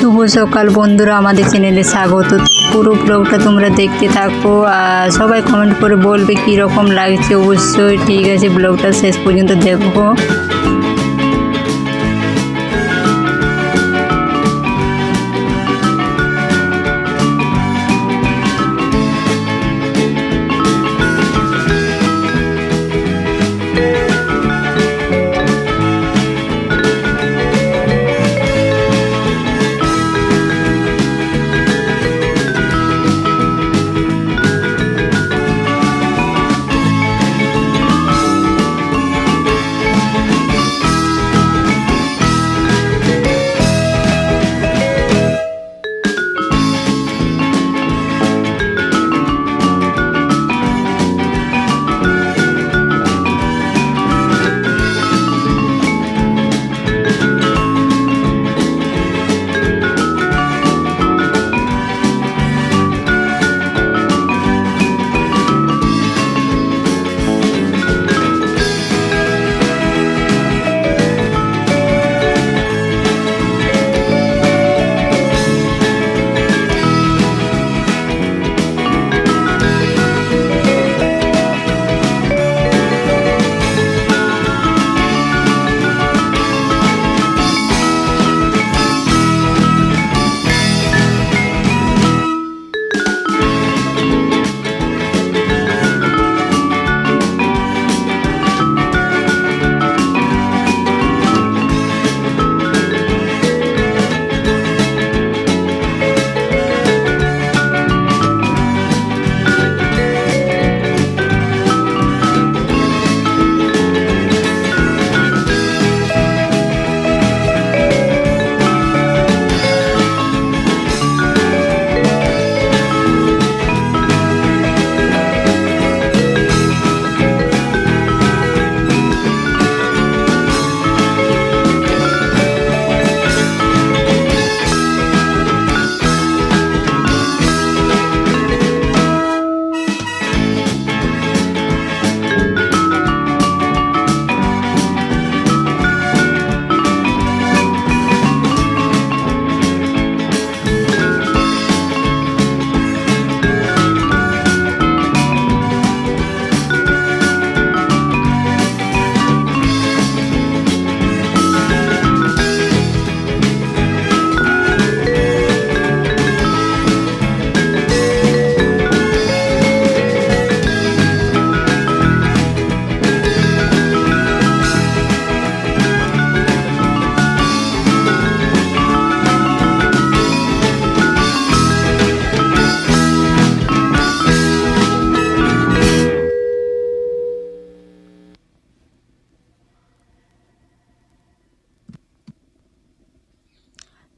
শুভ সকাল বন্ধুরা, আমাদের চ্যানেলে স্বাগত। পুরো ব্লগটা তোমরা দেখতে থাকো আর সবাই কমেন্ট করে বলবে কী রকম লাগছে। অবশ্যই ঠিক আছে, ব্লগটা শেষ পর্যন্ত দেখো।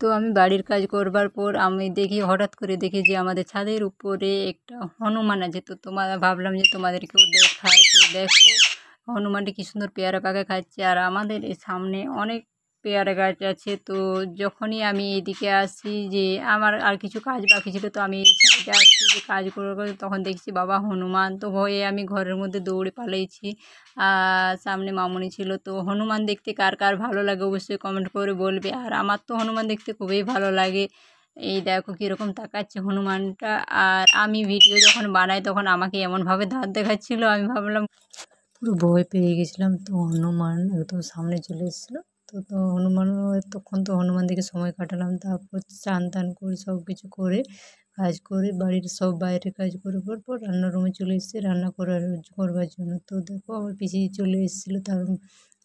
তো আমি বাড়ির কাজ করবার পর আমি হঠাৎ করে দেখি যে আমাদের ছাদের উপরে একটা হনুমান আছে। তো ভাবলাম যে তোমাদেরকেও দেখাই। তো দেখো হনুমানটি কী সুন্দর পেয়ারা পাকা খাচ্ছে, আর আমাদের এই সামনে অনেক পেয়ারা গাছ আছে। তো যখনই আমি এদিকে আসি, যে আমার আর কিছু কাজ বাকি ছিল, তো আমি এই সাইডে আসছি যে কাজ করে, তখন দেখছি বাবা হনুমান। তো ভয়ে আমি ঘরের মধ্যে দৌড়ে পালিয়েছি। আর সামনে মামুনি ছিল। তো হনুমান দেখতে কার কার ভালো লাগে অবশ্যই কমেন্ট করে বলবে। আর আমার তো হনুমান দেখতে খুবই ভালো লাগে। এই দেখো কীরকম তাকাচ্ছে হনুমানটা। আর আমি ভিডিও যখন বানাই তখন আমাকে এমনভাবে দাঁত দেখাচ্ছিল, আমি ভাবলাম পুরো ভয় পেয়ে গেছিলাম। তো হনুমান একদম সামনে চলে এসেছিলো। তো হনুমানও তখন তো হনুমান দেখে সময় কাটালাম। তারপর চান টান করে সব কিছু করে কাজ করে বাড়ির সব বাইরের কাজ করে পর রান্নার রুমে চলে এসেছে রান্না করবার জন্য। তো দেখো আমার পিসি চলে এসেছিলো, তার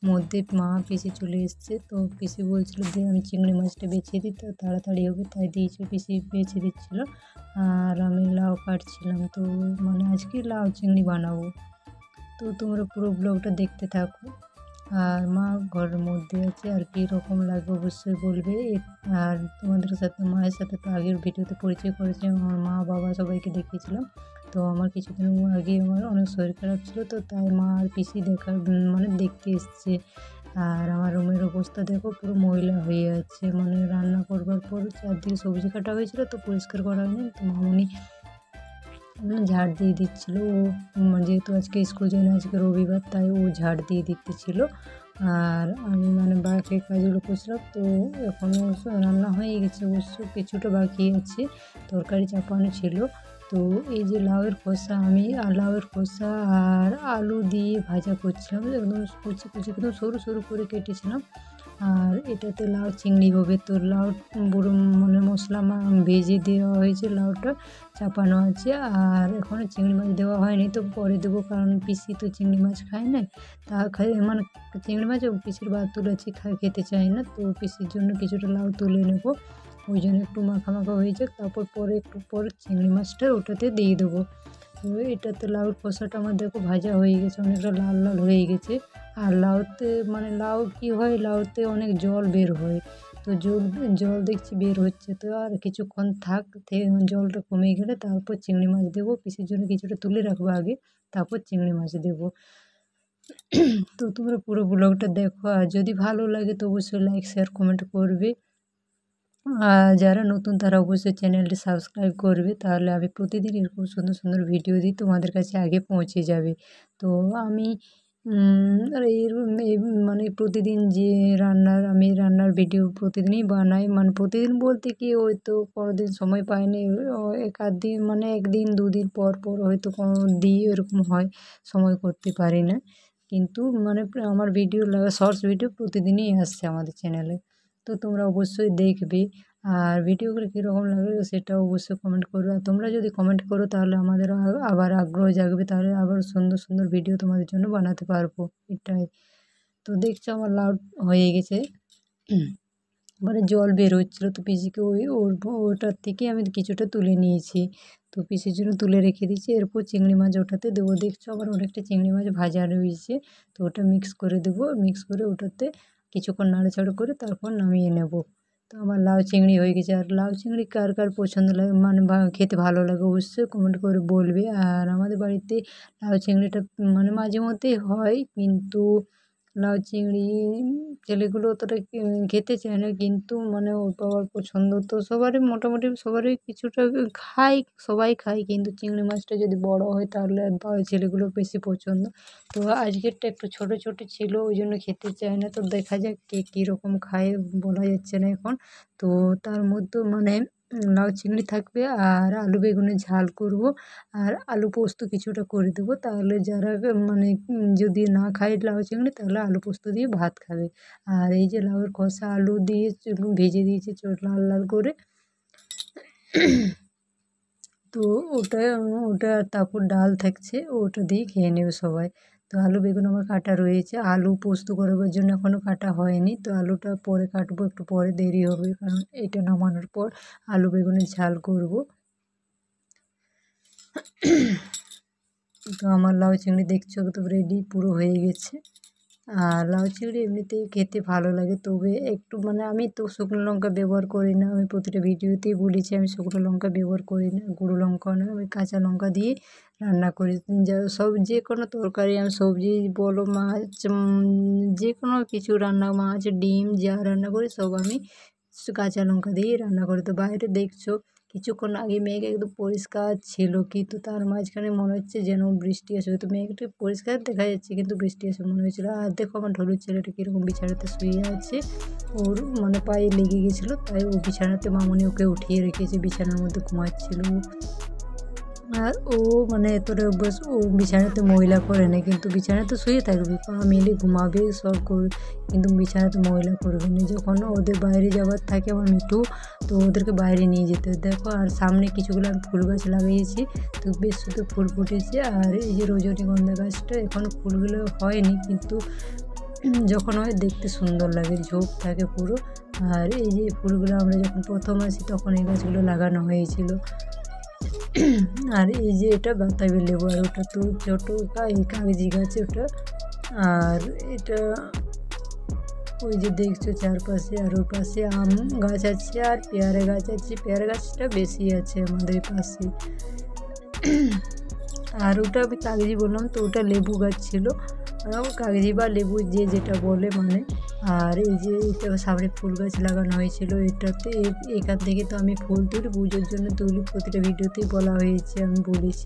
মধ্যে মা পিসি চলে এসছে। তো পিসি বলছিল যে আমি চিংড়ি মাছটা বেছে দিই, তো তাড়াতাড়ি হবে তাই দিয়েছে, পিসি বেছে দিচ্ছিলো। আর আমি লাউ কাটছিলাম। তো মানে আজকে লাউ চিংড়ি বানাবো। তো তোমরা পুরো ব্লগটা দেখতে থাকো। আর মা ঘরের মধ্যে আছে, আর কী রকম লাগবে অবশ্যই বলবে। আর তোমাদের সাথে মায়ের সাথে তো আগের ভিডিওতে পরিচয় করেছিলাম, আমার মা বাবা সবাইকে দেখিয়েছিলাম। তো আমার কিছুদিন আগে আমার অনেক শরীর খারাপ ছিল, তো তাই মা আর পিসি দেখতে এসছে। আর আমার রুমের অবস্থা দেখো পুরো ময়লা হয়ে আছে, মানে রান্না করবার পর চারদিকে সবজি কাটা হয়েছিল, তো পরিষ্কার করা হয়নি। তো মামুনি ঝাড় দিয়ে দিচ্ছিলো। ও যেহেতু আজকে স্কুল যায় না, আজকে রবিবার, তাই ও ঝাড় দিয়ে দিতেছিল। আর আমি মানে বাকি কাজগুলো করছিলাম। তো এখনও রান্না হয়ে গেছে, অবশ্য কিছুটা বাকি আছে, তরকারি চাপানো ছিল। তো এই যে লাউয়ের খোসা, আমি লাউয়ের খোসা আর আলু দিয়ে ভাজা করছিলাম, একদম কুচি কুচি একদম সরু সরু করে কেটেছিলাম। আর এটাতে লাউ চিংড়ি হবে। তো লাউ পুরো মানে মশলা ভেজে দেওয়া হয়েছে, লাউটা চাপানো আছে। আর এখনও চিংড়ি মাছ দেওয়া হয়নি, তো পরে দেবো, কারণ পিসি তো চিংড়ি মাছ খায় না, তা খাই মানে চিংড়ি মাছ পিসির ভাত তুলেছি, খেতে চায় না। তো পিসির জন্য কিছুটা লাউ তুলে নেব, ওই জন্য একটু মাখা মাখা হয়ে যাক, তারপর পরে একটু পরে চিংড়ি মাছটা ওটাতে দিয়ে দেবো। তো এটাতে লাউর খোসাটা আমার দেখো ভাজা হয়ে গেছে, অনেকটা লাল লাল হয়ে গেছে। আর লাউতে মানে লাউ কী হয়, লাউতে অনেক জল বের হয়, তো জল দেখছি বের হচ্ছে। তো আর কিছুক্ষণ থাক, জলটা কমে গেলে তারপর চিংড়ি মাছ দেবো। পিসির জন্য কিছুটা তুলে রাখবো আগে, তারপর চিংড়ি মাছ দেবো। তো তোমরা পুরো ব্লগটা দেখো, আর যদি ভালো লাগে তো অবশ্যই লাইক শেয়ার কমেন্ট করবে। আর যারা নতুন তারা অবশ্যই চ্যানেলটি সাবস্ক্রাইব করবে, তাহলে আমি প্রতিদিন এরকম সুন্দর সুন্দর ভিডিও দিই, তোমাদের কাছে আগে পৌঁছে যাবে। তো আমি আর মানে প্রতিদিন যে আমি রান্নার ভিডিও প্রতিদিনই বানাই, মানে প্রতিদিন বলতে কি হয়তো কোনো দিন সময় পাইনি, এক আধ দিন মানে একদিন দুদিন পর পর হয়তো কোনো দিই, এরকম হয়, সময় করতে পারি না। কিন্তু মানে আমার ভিডিও শর্টস ভিডিও প্রতিদিনই আসছে আমাদের চ্যানেলে, তো তোমরা অবশ্যই দেখবে। আর ভিডিওগুলো কীরকম লাগবে সেটা অবশ্যই কমেন্ট করবে। আর তোমরা যদি কমেন্ট করো তাহলে আমাদের আবার আগ্রহ জাগবে, তাহলে আবার সুন্দর সুন্দর ভিডিও তোমাদের জন্য বানাতে পারবো, এটাই। তো দেখছো আমার লাউ হয়ে গেছে, মানে জল বের হচ্ছিলো, তো পিসিকে ওটার থেকে আমি কিছুটা তুলে নিয়েছি, তো পিসির জন্য তুলে রেখে দিয়েছি। এরপর চিংড়ি মাছ ওটাতে দেবো। দেখছো আবার অনেকটা চিংড়ি মাছ ভাজা রয়েছে, তো ওটা মিক্স করে দেবো, মিক্স করে ওটাতে কিছুক্ষণ নাড়াচাড়া করে তারপর নামিয়ে নেব। তো আমার লাউ চিংড়ি হয়ে গেছে। আর লাউ চিংড়ি কার কার পছন্দ লাগে, মানে খেতে ভালো লাগে, অবশ্যই কমেন্ট করে বলবে। আর আমাদের বাড়িতে লাউ চিংড়িটা মানে মাঝে মধ্যেই হয়, কিন্তু লাউ চিংড়ি ছেলেগুলো অতটা খেতে চায় না, কিন্তু মানে ওর বাবার পছন্দ, তো সবারই মোটামুটি সবারই কিছুটা খায়, সবাই খায়, কিন্তু চিংড়ি মাছটা যদি বড় হয় তাহলে ছেলেগুলোর বেশি পছন্দ। তো আজকেরটা একটু ছোট ছোট ছিল, ওই জন্য খেতে চায় না। তো দেখা যাক কে কীরকম খায়, বলা যাচ্ছে না এখন। তো তার মধ্যে মানে লাউ চিংড়ি থাকবে, আর আলু বেগুনের ঝাল করব, আর আলু পোস্ত কিছুটা করে দেবো, তাহলে যারা মানে যদি না খায় লাউ চিংড়ি তাহলে আলু পোস্ত দিয়ে ভাত খাবে। আর এই যে লাউয়ের খোসা আলু দিয়ে ভেজে দিয়েছি লাল লাল করে, তো ওটা তারপর ডাল থাকছে, ওটা দিয়ে খেয়ে নেবে সবাই। তো আলু বেগুন আমার কাটা রয়েছে, আলু পোস্ত করবার জন্য এখনও কাটা হয়নি, তো আলুটা পরে কাটবো, একটু পরে দেরি হবে, কারণ এটা নামানোর পর আলু বেগুনের ঝাল করব। তো আমার লাউ চিংড়ি দেখছো তো রেডি পুরো হয়ে গেছে। আর লাউ চিংড়ি এমনিতেই খেতে ভালো লাগে, তবে একটু মানে আমি তো শুকনো লঙ্কা ব্যবহার করি না, আমি প্রতিটা ভিডিওতেই বলেছি আমি শুকনো লঙ্কা ব্যবহার করি না, গুঁড়ো লঙ্কা না, আমি কাঁচা লঙ্কা দিয়ে রান্না করি। যে কোনো তরকারি, আমি সবজি বলো, মাছ, যে কোনো কিছু রান্না, মাছ ডিম যা রান্না করি সব আমি কাঁচা লঙ্কা দিয়েই রান্না করি। তো বাইরে দেখছো কিছুক্ষণ আগে মেঘ একদম পরিষ্কার ছিল, কিন্তু তার মাঝখানে মনে হচ্ছে যেন বৃষ্টি আসবে, তো মেঘটা পরিষ্কার দেখা যাচ্ছে কিন্তু বৃষ্টি আসবে মনে হয়েছিলো। আর দেখো আমার ঢোলুর ছেলেটা কীরকম বিছানাতে শুয়ে আছে, ওর মানে পায়ে লেগে গেছিলো, তাই ও বিছানাতে মামনি ওকে উঠিয়ে রেখেছে, বিছানার মধ্যে ঘুমাচ্ছিল। আর ও মানে এতটা অভ্যাস, ও বিছানাতে ময়লা করে না, কিন্তু বিছানাতে শুয়ে থাকবে, পা মেলে ঘুমাবে, সব করবে, কিন্তু বিছানাতে ময়লা করবে না। যখন ওদের বাইরে যাওয়ার থাকে আমার মিঠু, তো ওদেরকে বাইরে নিয়ে যেতে দেখো। আর সামনে কিছুগুলো আমি ফুল গাছ লাগিয়েছি, তো বেশ শুধু ফুল ফুটেছে। আর এই যে রজনীগন্ধা গাছটা এখনও ফুলগুলো হয়নি, কিন্তু যখন হয় দেখতে সুন্দর লাগে, ঝোপ থাকে পুরো। আর এই যে ফুলগুলো আমরা যখন প্রথম আসি তখন এই গাছগুলো লাগানো হয়েছিল। আর এই যে এটা বাতাবি লেবু, আর ওটা তো ছোটো এই কাগজি গাছ ওটা। আর এটা ওই যে দেখছো চারপাশে, আর ওর পাশে আম গাছ আছে আর পেয়ারা গাছ আছে, পেয়ারা গাছটা বেশি আছে আমাদের পাশে। আর ওটা আমি কাগজি বললাম, তো ওটা লেবু গাছ ছিল, আর কাগজি বা লেবু যে যেটা বলে মানে আর এই যে এটা সামনে ফুল গাছ লাগানো হয়েছিল, এটাতে এখান থেকে তো আমি ফুল তুলি, পুজোর জন্য তুলি, প্রতিটা ভিডিওতেই বলা হয়েছে, আমি বলেছি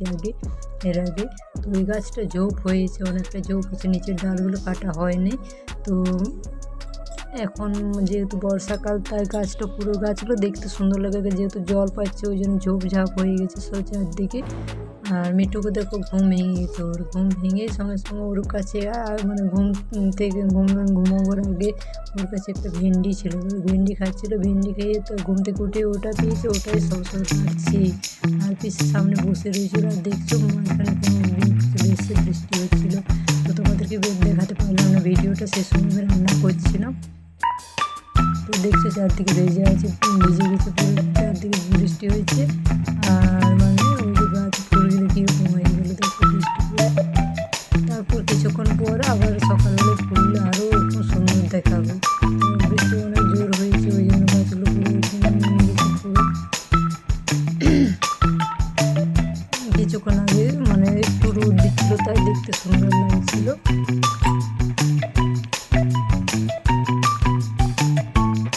এর আগে। তো এই গাছটা ঝোপ হয়েছে, অনেকটা ঝোপ হচ্ছে, নিচের ডালগুলো কাটা হয়নি। তো এখন যেহেতু বর্ষাকাল তাই গাছগুলো দেখতে সুন্দর লাগে, যেহেতু জল পাচ্ছে ওই জন্য ঝোপঝাপ হয়ে গেছে সব চারদিকে। আর মিঠুকে দেখো ঘুম ভেঙে গেছে, ওর ঘুম ভেঙে সঙ্গে সঙ্গে ওর কাছে মানে ঘুম থেকে ঘুমাবার আগে ওর কাছে একটা ভেন্ডি ছিল, ভেন্ডি খাচ্ছিলো, ভেন্ডি খেয়ে তো ঘুম থেকে উঠে ওটা পেয়েছে, ওটাই সবসময় খাচ্ছি। আর পিসের সামনে বসে রয়েছিল, আর দেখছো মাঝখানে বেশি বৃষ্টি হচ্ছিলো, তো তোমাদেরকে দেখাতে পারলাম না, ভিডিওটা শেষ সময় রান্না করছিলাম। তো দেখছো চারদিকে ভিজে গেছে পুরো, চারদিকে বৃষ্টি হয়েছে। আর মানে ওই যে গাছ ফুলগুলো কীরকম হয়ে গেলো দেখো বৃষ্টি পড়ে। তারপর কিছুক্ষণ পর আবার সকালবেলা ফুলগুলো আরও খুব সুন্দর দেখাবে। বৃষ্টি অনেক জোর হয়েছে ওই জন্য গাছগুলো পুরো কিছুক্ষণ আগে মানে একটু রোদ দিচ্ছিলো তাই দেখতে সুন্দর লাগছিল।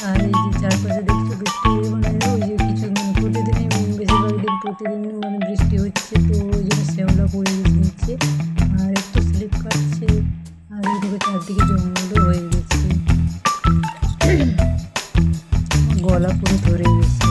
আর এই যে চারপাশে দেখছো বৃষ্টি মানে ওই যে কিছু মানে প্রতিদিনই বেশিরভাগ দিন প্রতিদিন মানে বৃষ্টি হচ্ছে, তো ওই জন্য শ্যাওলা পড়ে গেছে নিচে, আর একটু স্লিপ কাটছে, আর এইদিকে চারদিকে জঙ্গলও হয়ে গেছে, গলা পুরো ধরে গেছে।